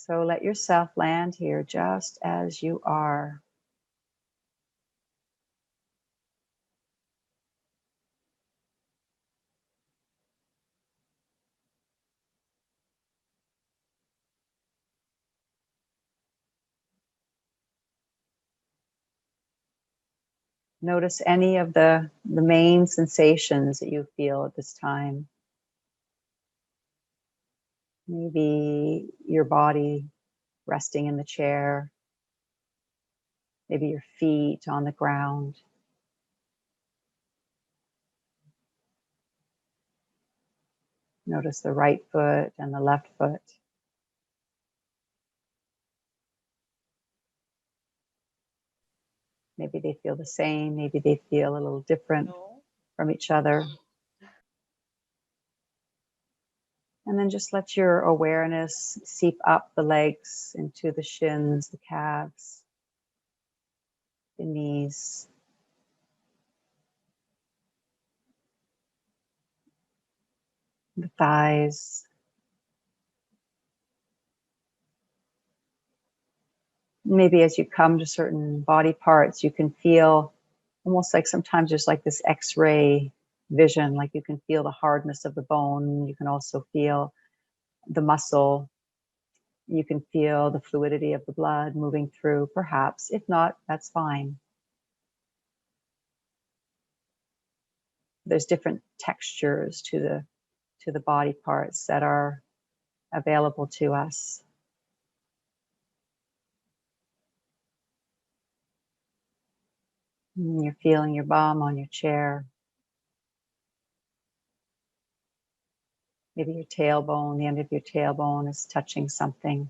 So let yourself land here just as you are. Notice any of the main sensations that you feel at this time. Maybe your body resting in the chair, maybe your feet on the ground. Notice the right foot and the left foot. Maybe they feel the same, maybe they feel a little different from each other. And then just let your awareness seep up the legs into the shins, the calves, the knees. The thighs. Maybe as you come to certain body parts, you can feel almost like sometimes there's like this X-ray vision, like you can feel the hardness of the bone. You can also feel the muscle. You can feel the fluidity of the blood moving through, perhaps. If not, that's fine. There's different textures to the body parts that are available to us. And you're feeling your bum on your chair. Maybe your tailbone, the end of your tailbone is touching something.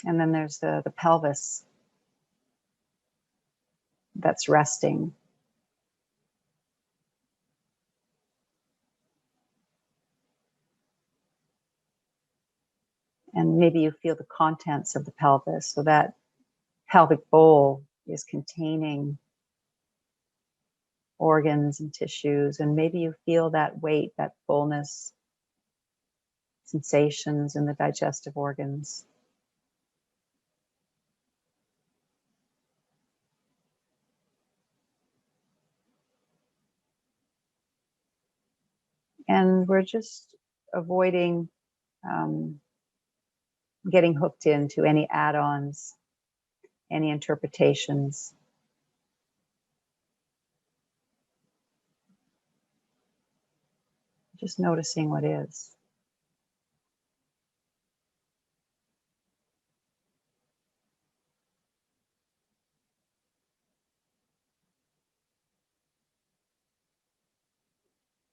And then there's the pelvis that's resting. And maybe you feel the contents of the pelvis. So that pelvic bowl is containing organs and tissues. And maybe you feel that weight, that fullness, sensations in the digestive organs. And we're just avoiding getting hooked into any add-ons, any interpretations. Just noticing what is.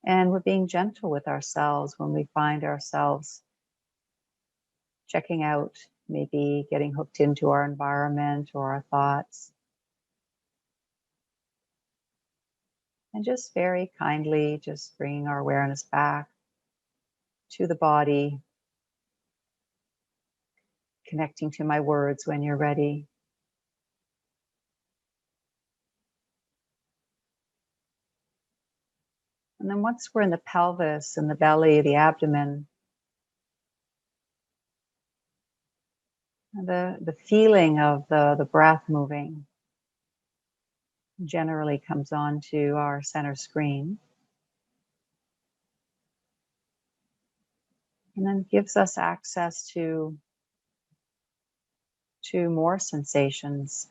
And we're being gentle with ourselves when we find ourselves checking out, maybe getting hooked into our environment or our thoughts. And just very kindly, just bringing our awareness back to the body, connecting to my words when you're ready. And then once we're in the pelvis and the belly, the abdomen, the feeling of the breath moving generally comes onto our center screen. And then gives us access to more sensations.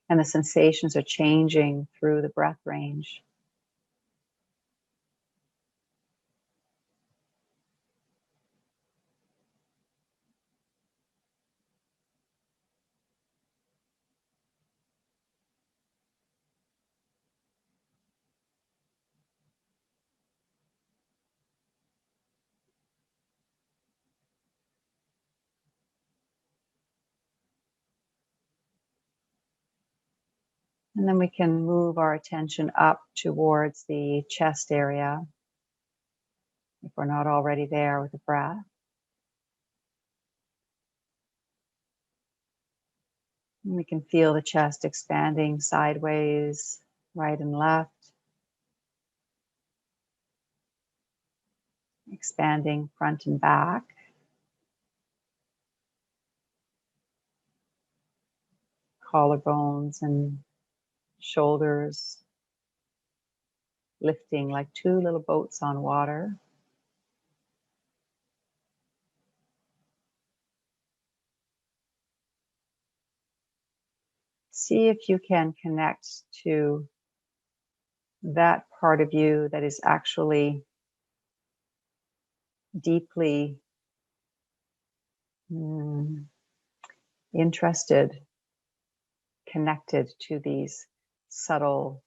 And the sensations are changing through the breath range. And then we can move our attention up towards the chest area, if we're not already there with the breath. And we can feel the chest expanding sideways, right and left, expanding front and back. Collarbones and shoulders lifting like two little boats on water. See if you can connect to that part of you that is actually deeply interested, connected to these subtle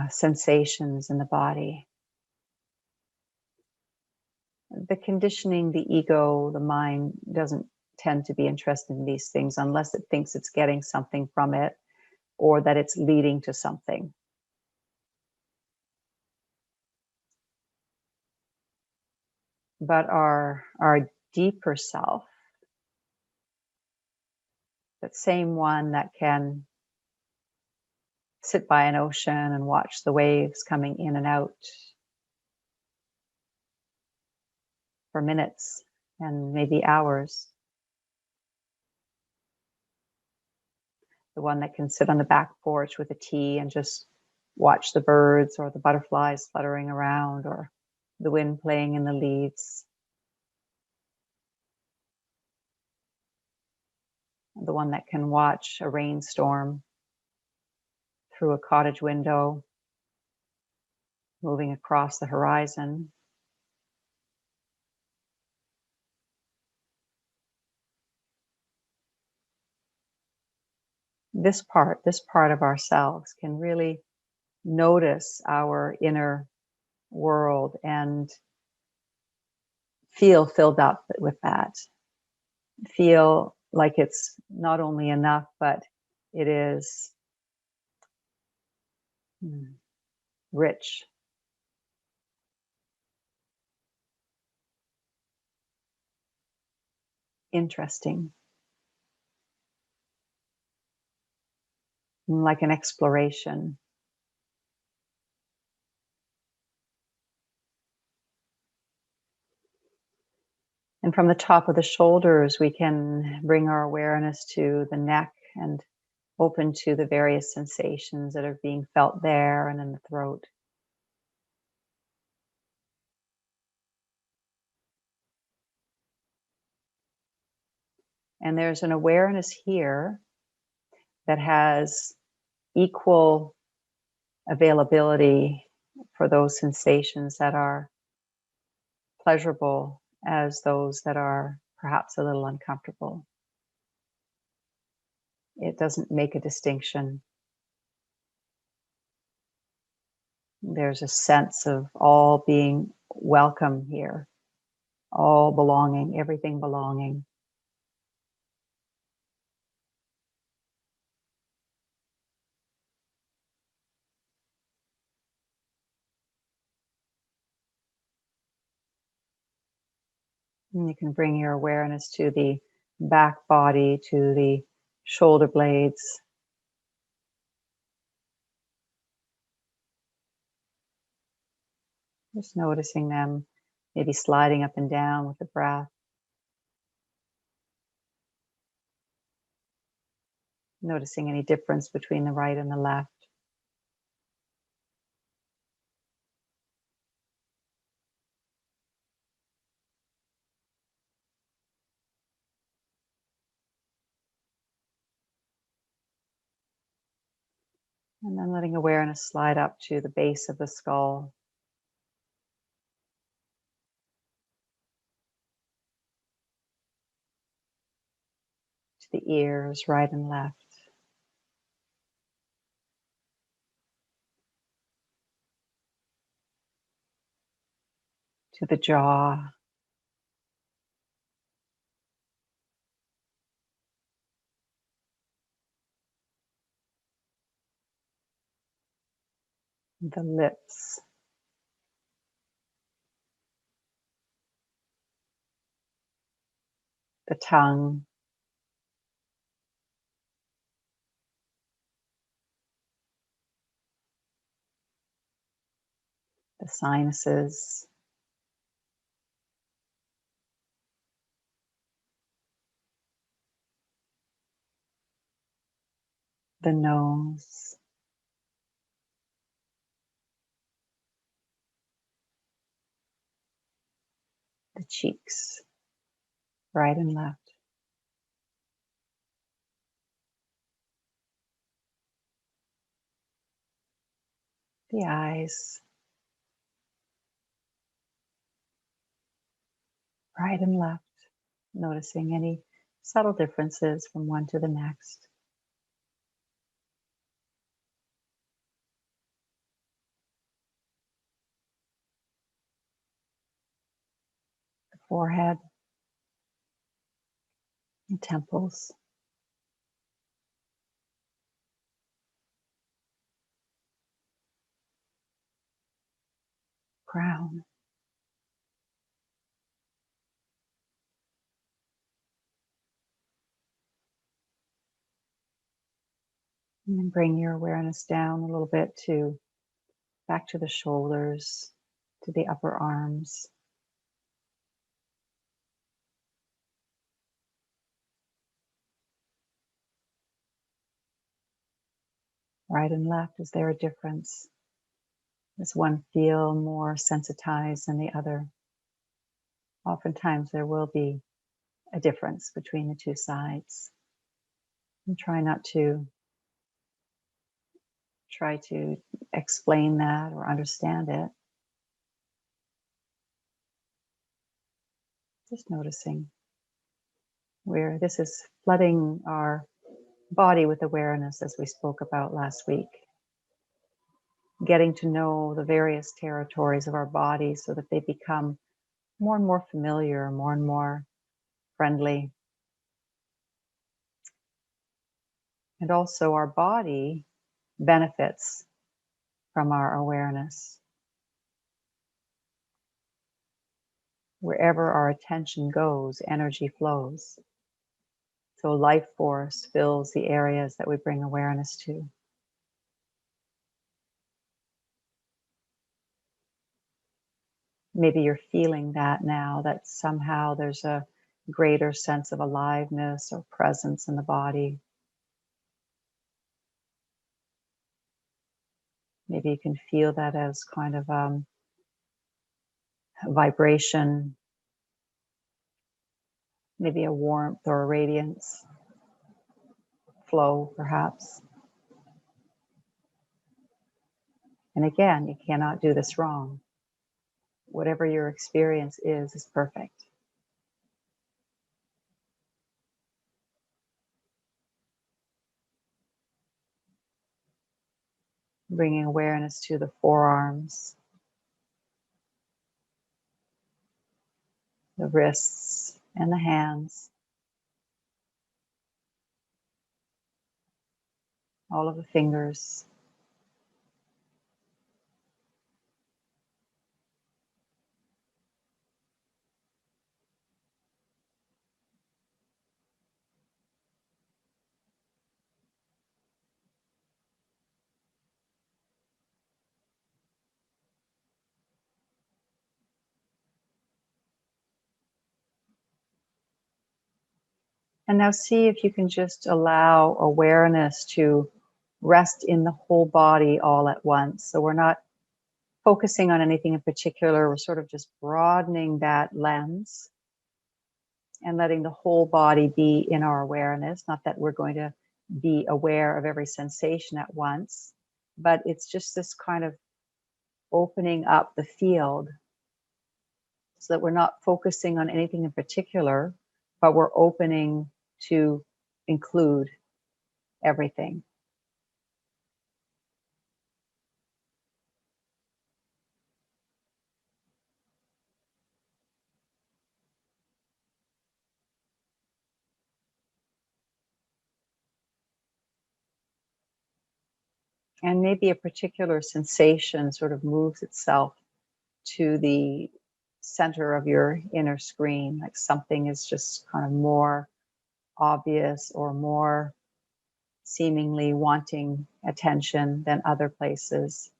sensations in the body. The conditioning, the ego, the mind doesn't tend to be interested in these things unless it thinks it's getting something from it or that it's leading to something. But our deeper self, that same one that can sit by an ocean and watch the waves coming in and out for minutes and maybe hours. The one that can sit on the back porch with a tea and just watch the birds or the butterflies fluttering around or the wind playing in the leaves. The one that can watch a rainstorm through a cottage window moving across the horizon. This part of ourselves can really notice our inner world and feel filled up with that. Feel like it's not only enough, but it is rich. Interesting. Like an exploration. And from the top of the shoulders, we can bring our awareness to the neck and open to the various sensations that are being felt there and in the throat. And there's an awareness here that has equal availability for those sensations that are pleasurable as those that are perhaps a little uncomfortable. It doesn't make a distinction. There's a sense of all being welcome here, all belonging, everything belonging. And you can bring your awareness to the back body, to the shoulder blades. Just noticing them, maybe sliding up and down with the breath. Noticing any difference between the right and the left. And then letting awareness slide up to the base of the skull. To the ears, right and left. To the jaw. the lips, the tongue, the sinuses, the nose, the cheeks, right and left, the eyes, right and left, noticing any subtle differences from one to the next. The forehead and temples, crown, and then bring your awareness down a little bit to back to the shoulders, to the upper arms. Right and left, is there a difference? Does one feel more sensitized than the other? Oftentimes there will be a difference between the two sides. And try to explain that or understand it. Just noticing where this is flooding our body with awareness, as we spoke about last week. Getting to know the various territories of our body so that they become more and more familiar, more and more friendly. And also our body benefits from our awareness. Wherever our attention goes, energy flows. So life force fills the areas that we bring awareness to. Maybe you're feeling that now, that somehow there's a greater sense of aliveness or presence in the body. Maybe you can feel that as kind of a vibration, maybe a warmth or a radiance, flow perhaps. And again, you cannot do this wrong. Whatever your experience is perfect. Bringing awareness to the forearms, the wrists, and the hands. All of the fingers. And now see if you can just allow awareness to rest in the whole body all at once. So we're not focusing on anything in particular. We're sort of just broadening that lens and letting the whole body be in our awareness. Not that we're going to be aware of every sensation at once, but it's just this kind of opening up the field so that we're not focusing on anything in particular, but we're opening to include everything. And maybe a particular sensation sort of moves itself to the center of your inner screen, like something is just kind of more obvious or more seemingly wanting attention than other places.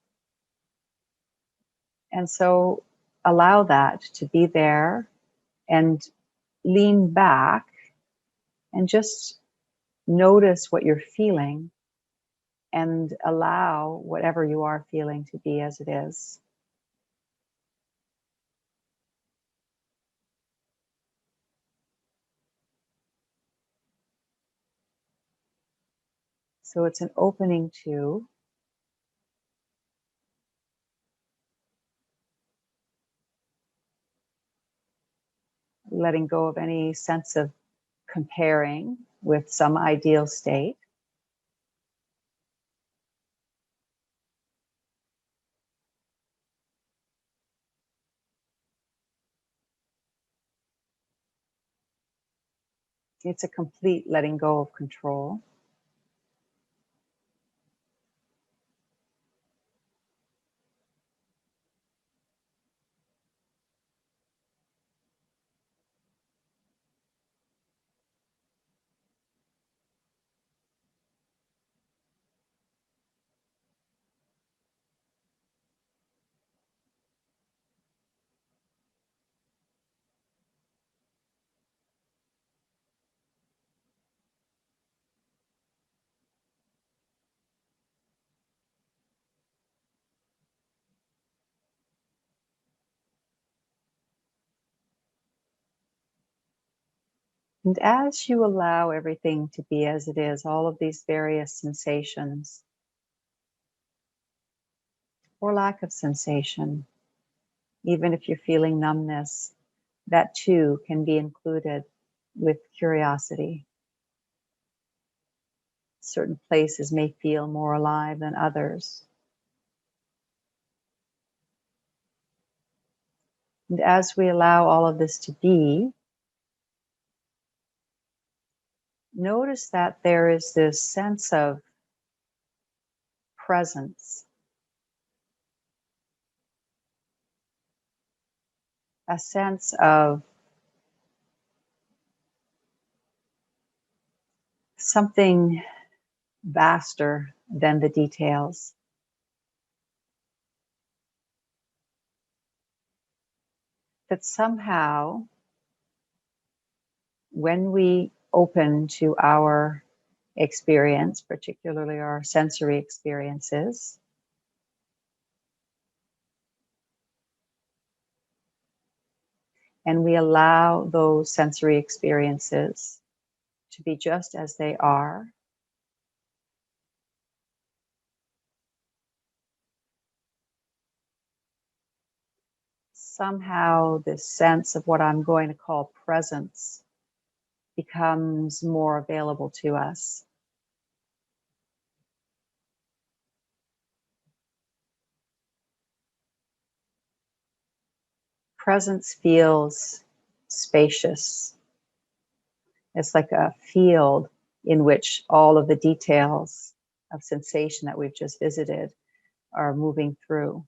And so allow that to be there and lean back and just notice what you're feeling and allow whatever you are feeling to be as it is. So it's an opening to letting go of any sense of comparing with some ideal state. It's a complete letting go of control. And as you allow everything to be as it is, all of these various sensations or lack of sensation, even if you're feeling numbness, that too can be included with curiosity. Certain places may feel more alive than others. And as we allow all of this to be, notice that there is this sense of presence, a sense of something vaster than the details. That somehow, when we open to our experience, particularly our sensory experiences, and we allow those sensory experiences to be just as they are, somehow this sense of what I'm going to call presence becomes more available to us. Presence feels spacious. It's like a field in which all of the details of sensation that we've just visited are moving through.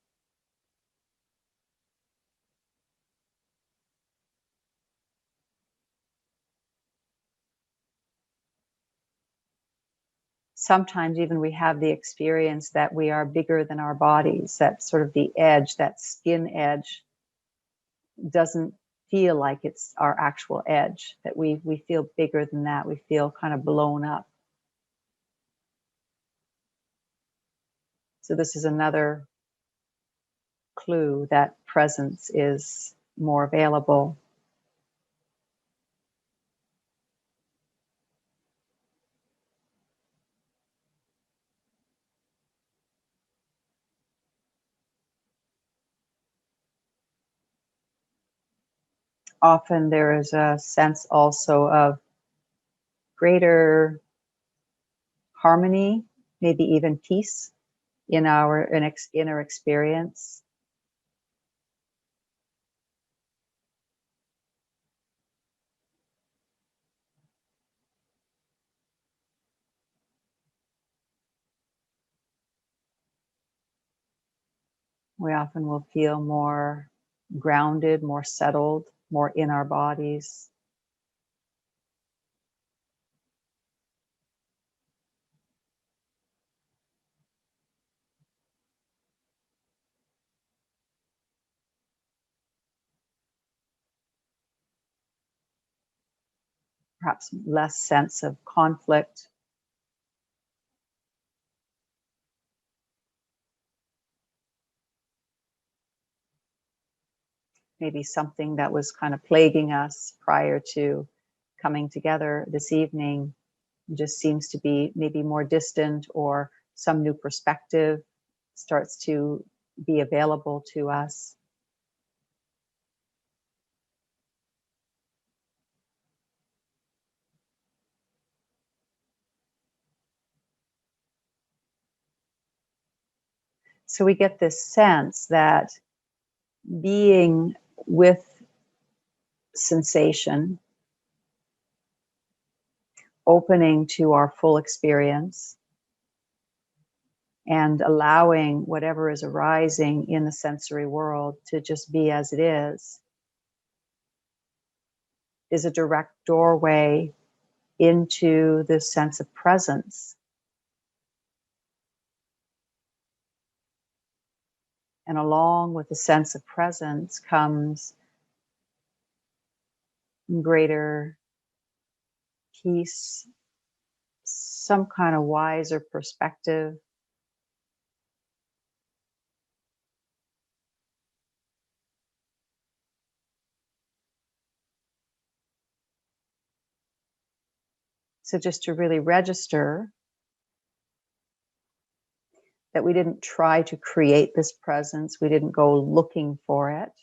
Sometimes even we have the experience that we are bigger than our bodies, that sort of the edge, that skin edge doesn't feel like it's our actual edge, that we feel bigger than that. We feel kind of blown up. So this is another clue that presence is more available. Often there is a sense also of greater harmony, maybe even peace in our inner experience. We often will feel more grounded, more settled, more in our bodies. Perhaps less sense of conflict. Maybe something that was kind of plaguing us prior to coming together this evening just seems to be maybe more distant, or some new perspective starts to be available to us. So we get this sense that being with sensation, opening to our full experience, and allowing whatever is arising in the sensory world to just be as it is a direct doorway into this sense of presence. And along with the sense of presence comes greater peace, some kind of wiser perspective. So just to really register that we didn't try to create this presence, we didn't go looking for it.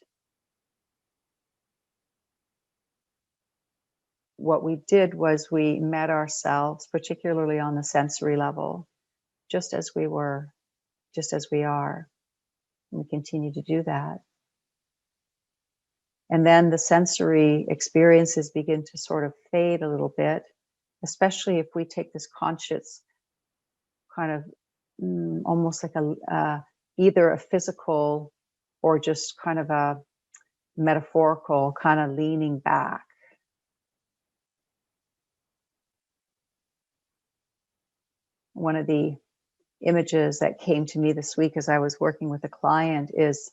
What we did was we met ourselves, particularly on the sensory level, just as we were, just as we are. And we continue to do that. And then the sensory experiences begin to sort of fade a little bit, especially if we take this conscious kind of almost like either a physical or just kind of a metaphorical kind of leaning back. One of the images that came to me this week as I was working with a client is,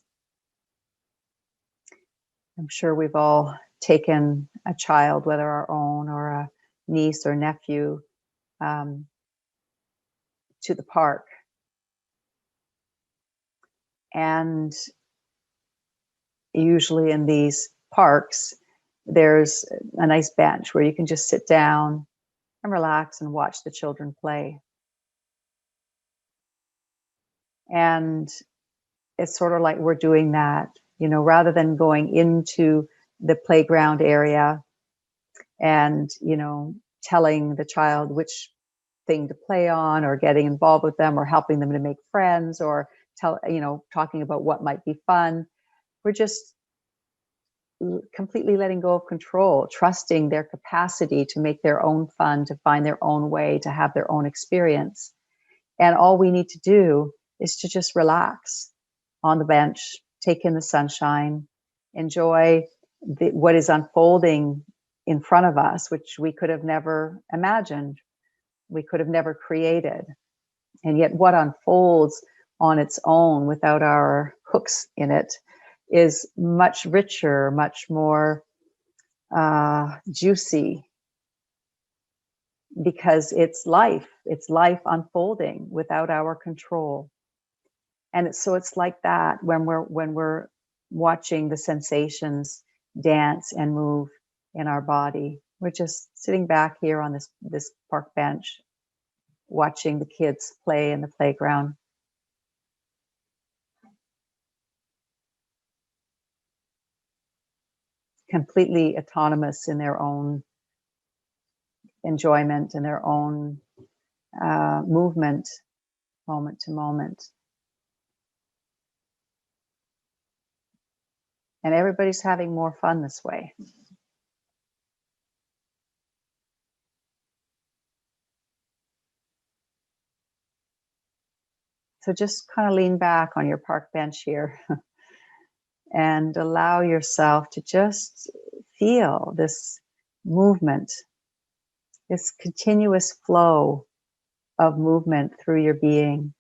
I'm sure we've all taken a child, whether our own or a niece or nephew, to the park. And usually in these parks, there's a nice bench where you can just sit down and relax and watch the children play. And it's sort of like we're doing that, rather than going into the playground area and, telling the child which thing to play on, or getting involved with them, or helping them to make friends, or talking about what might be fun. We're just completely letting go of control, trusting their capacity to make their own fun, to find their own way, to have their own experience. And all we need to do is to just relax on the bench, take in the sunshine, enjoy what is unfolding in front of us, which we could have never imagined, we could have never created. And yet what unfolds on its own without our hooks in it is much richer, much more juicy, because it's life unfolding without our control. And it's like that when we're watching the sensations dance and move in our body. We're just sitting back here on this park bench, watching the kids play in the playground. Completely autonomous in their own enjoyment and their own movement, moment to moment. And everybody's having more fun this way. So just kind of lean back on your park bench here and allow yourself to just feel this movement, this continuous flow of movement through your being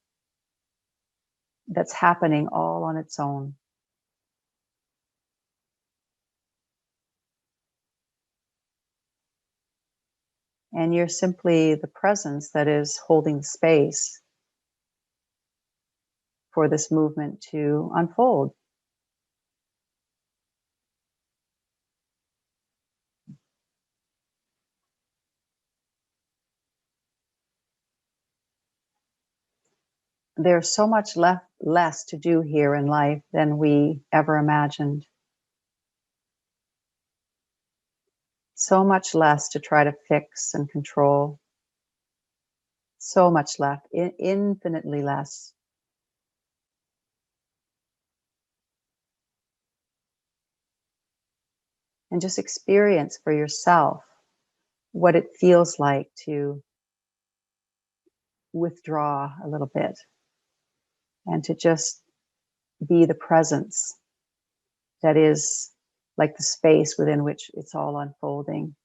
that's happening all on its own. And you're simply the presence that is holding space for this movement to unfold. There's so much less to do here in life than we ever imagined. So much less to try to fix and control. So much left, infinitely less. And just experience for yourself what it feels like to withdraw a little bit and to just be the presence that is like the space within which it's all unfolding.